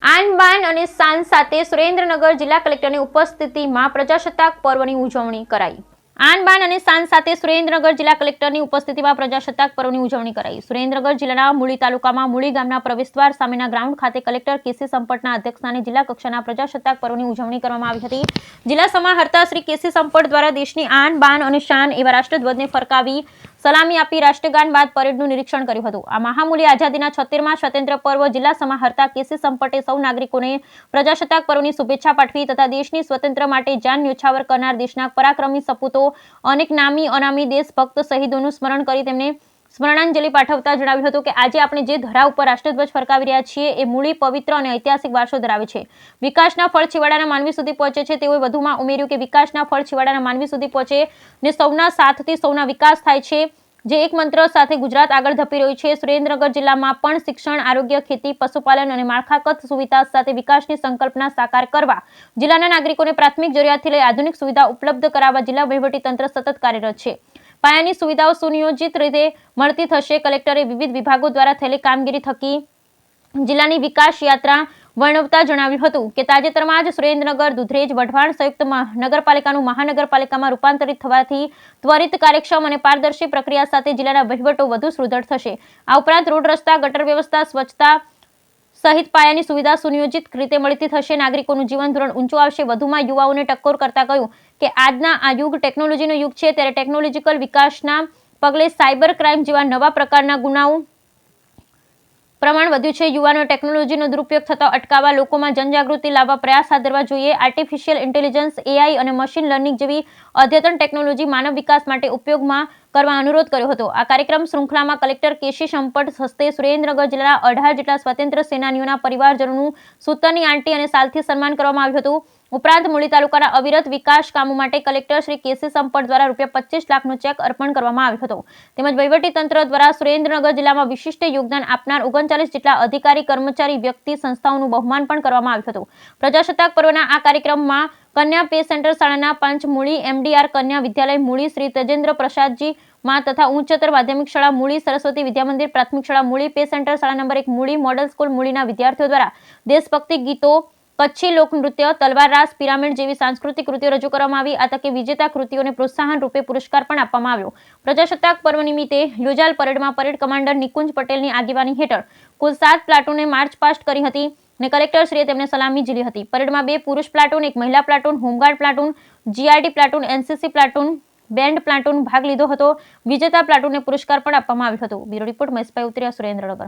આન બાન અને શાન સાથે સુરેન્દ્રનગર જિલ્લા કલેક્ટરની ઉપસ્થિતિમાં પ્રજાસત્તાક પર્વની ઉજવણી કરાઈ. આન બાન અને શાન સાથે સુરેન્દ્રનગર જિલ્લા કલેક્ટરની ઉપસ્થિતિમાં પ્રજાસત્તાક પર્વની ઉજવણી કરાઈ. સુરેન્દ્રનગર જિલ્લાના મૂળી તાલુકામાં મૂળી ગામના પ્રવેશદ્વાર સામેના ગ્રાઉન્ડ ખાતે કલેક્ટર કેસી સંપટના અધ્યક્ષસ્થાને જિલ્લા કક્ષાના પ્રજાસત્તાક પર્વની ઉજવણી કરવામાં આવી હતી. જિલ્લા સમાહર્તા શ્રી કેસી સંપટ દ્વારા દેશની આન બાન અને શાન એવા રાષ્ટ્રધ્વજને ફરકાવી સલામી આપી રાષ્ટ્રગાન બાદ પરેડનું નિરીક્ષણ કર્યું હતું. આ મહામૂલી આઝાદીના 76મા સ્વતંત્ર પર્વ જિલ્લા સમાહર્તા કેસી સંપટે સૌ નાગરિકોને પ્રજાસત્તાક પર્વની શુભેચ્છા પાઠવી તથા દેશની સ્વતંત્ર માટે જાન ન્યોછાવર કરનાર દેશના પરાક્રમી સપૂતો અનેક નામી અનામી દેશભક્ત શહીદોનું સ્મરણ કરી તેમને સ્મરણાંજલિ પાઠવતા જણાવ્યું હતું કે આજે આપણે જે ધરા ઉપર રાષ્ટ્રધ્વજ ફરકાવી રહ્યા છીએ એ મૂળી પવિત્ર અને ઐતિહાસિક વારસો ધરાવે છે. વિકાસના ફળ છેવાડાના માનવી સુધી પહોંચે છે. તેઓએ વધુમાં ઉમેર્યું કે વિકાસના ફળ છેવાડાના માનવી સુધી પહોંચે ને સૌના સાથથી સૌના વિકાસ થાય છે, જે એક મંત્ર સાથે ગુજરાત આગળ ધપી રહ્યું છે. સુરેન્દ્રનગર જિલ્લામાં પણ શિક્ષણ, આરોગ્ય, ખેતી, પશુપાલન અને માળખાગત સુવિધા સાથે વિકાસની સંકલ્પના સાકાર કરવા જિલ્લાના નાગરિકોને પ્રાથમિક જરૂરિયાતથી લઈ આધુનિક સુવિધા ઉપલબ્ધ કરાવવા જિલ્લા વહીવટીતંત્ર સતત કાર્યરત છે. પાયાની સુવિધાઓ સુનિયોજિત રીતે મળતી થશે. કલેક્ટરે વિવિધ વિભાગો દ્વારા થયેલી કામગીરી થકી જિલ્લાની વિકાસ યાત્રા વર્ણવતા જણાવ્યું હતું કે તાજેતરમાં જ સુરેન્દ્રનગર, દુધરેજ, વઢવાણ સંયુક્ત નગરપાલિકાનું મહાનગરપાલિકામાં રૂપાંતરિત થવાથી ત્વરિત, કાર્યક્ષમ અને પારદર્શી પ્રક્રિયા સાથે જિલ્લાના વહીવટો વધુ સુદૃઢ થશે. આ ઉપરાંત રોડ, રસ્તા, ગટર વ્યવસ્થા, સ્વચ્છતા સહિત પાયાની સુવિધા સુનિયોજિત રીતે મળતી થશે. નાગરિકોનું જીવન ધોરણ ઊંચું આવશે. વધુમાં યુવાઓને ટકોર કરતા કહ્યું કે આજના આ યુગ ટેકનોલોજીનો યુગ છે, ત્યારે ટેકનોલોજીકલ વિકાસના પગલે સાયબર ક્રાઇમ જેવા નવા પ્રકારના ગુનાઓ પ્રમાણ વધ્યું છે. યુવાનો ટેકનોલોજીનો દુરુપયોગ થતા અટકાવવા લોકોમાં જનજાગૃતિ લાવવા પ્રયાસ હાથ ધરવા જોઈએ. આર્ટિફિશિયલ ઇન્ટેલિજન્સ, AI અને મશીન લર્નિંગ જેવી અદ્યતન ટેકનોલોજી માનવ વિકાસ માટે ઉપયોગમાં કરવા અનુરોધ કર્યો હતો. આ કાર્યક્રમ શૃંખલામાં કલેક્ટર કેસી સંપટ હસ્તે સુરેન્દ્રનગર જિલ્લાના 18 જેટલા સ્વાતંત્ર્ય સેનાનીઓના પરિવારજનોનું સૂતરની આંટી અને શાલથી સન્માન કરવામાં આવ્યું હતું. ઉપરાંત મૂળી તાલુકાના અવિરત વિકાસ કામો માટે કલેક્ટર શ્રી કેસી સંપટ દ્વારા ₹25 લાખનો ચેક અર્પણ કરવામાં આવ્યો હતો. તેમજ વહીવટીતંત્ર દ્વારા સુરેન્દ્રનગર જિલ્લામાં વિશિષ્ટ યોગદાન આપનાર 39 જેટલા અધિકારી, કર્મચારી, વ્યક્તિ, સંસ્થાઓનું બહુમાન પણ કરવામાં આવ્યું હતું. પ્રજાસત્તાક પર્વના આ કાર્યક્રમમાં કન્યા પે સેન્ટર શાળાના પાંચ મૂળી, MDR કન્યા વિદ્યાલય મૂળી, શ્રી તેજેન્દ્ર પ્રસાદજી માં તથા ઉચ્ચતર માધ્યમિક શાળા મૂળી, સરસ્વતી વિદ્યામંદિર પ્રાથમિક શાળા મૂળી, પે સેન્ટર શાળા નંબર 1 મૂળી, મોડલ સ્કૂલ મૂળીના વિદ્યાર્થીઓ દ્વારા દેશભક્તિ ગીતો, કચ્છી લોકનૃત્ય, તલવાર રાસ, પિરામિડ જેવી સાંસ્કૃતિક કૃતિઓ રજૂ કરવામાં આવી. આ તકે વિજેતા કૃતિઓને પ્રોત્સાહન રૂપે પુરસ્કાર પણ આપવામાં આવ્યો. પ્રજાસત્તાક પર્વ નિમિત્તે યોજાયેલ પરેડમાં પરેડ કમાન્ડર નિકુંજ પટેલની આગેવાની હેઠળ કુલ 7 પ્લાટૂને માર્ચ પાસ્ટ કરી હતી અને કલેક્ટરશ્રીએ તેમને સલામી ઝીલી હતી. પરેડમાં 2 પુરુષ પ્લાટૂન, 1 મહિલા platoon, home guard platoon, GRD platoon, NCC platoon, band platoon ભાગ લીધો હતો. વિજેતા પ્લાટૂનને પુરસ્કાર પણ આપવામાં આવ્યો હતો. બ્યુરો રિપોર્ટ મહેશભાઈ ઉતરિયા, સુરેન્દ્રનગર.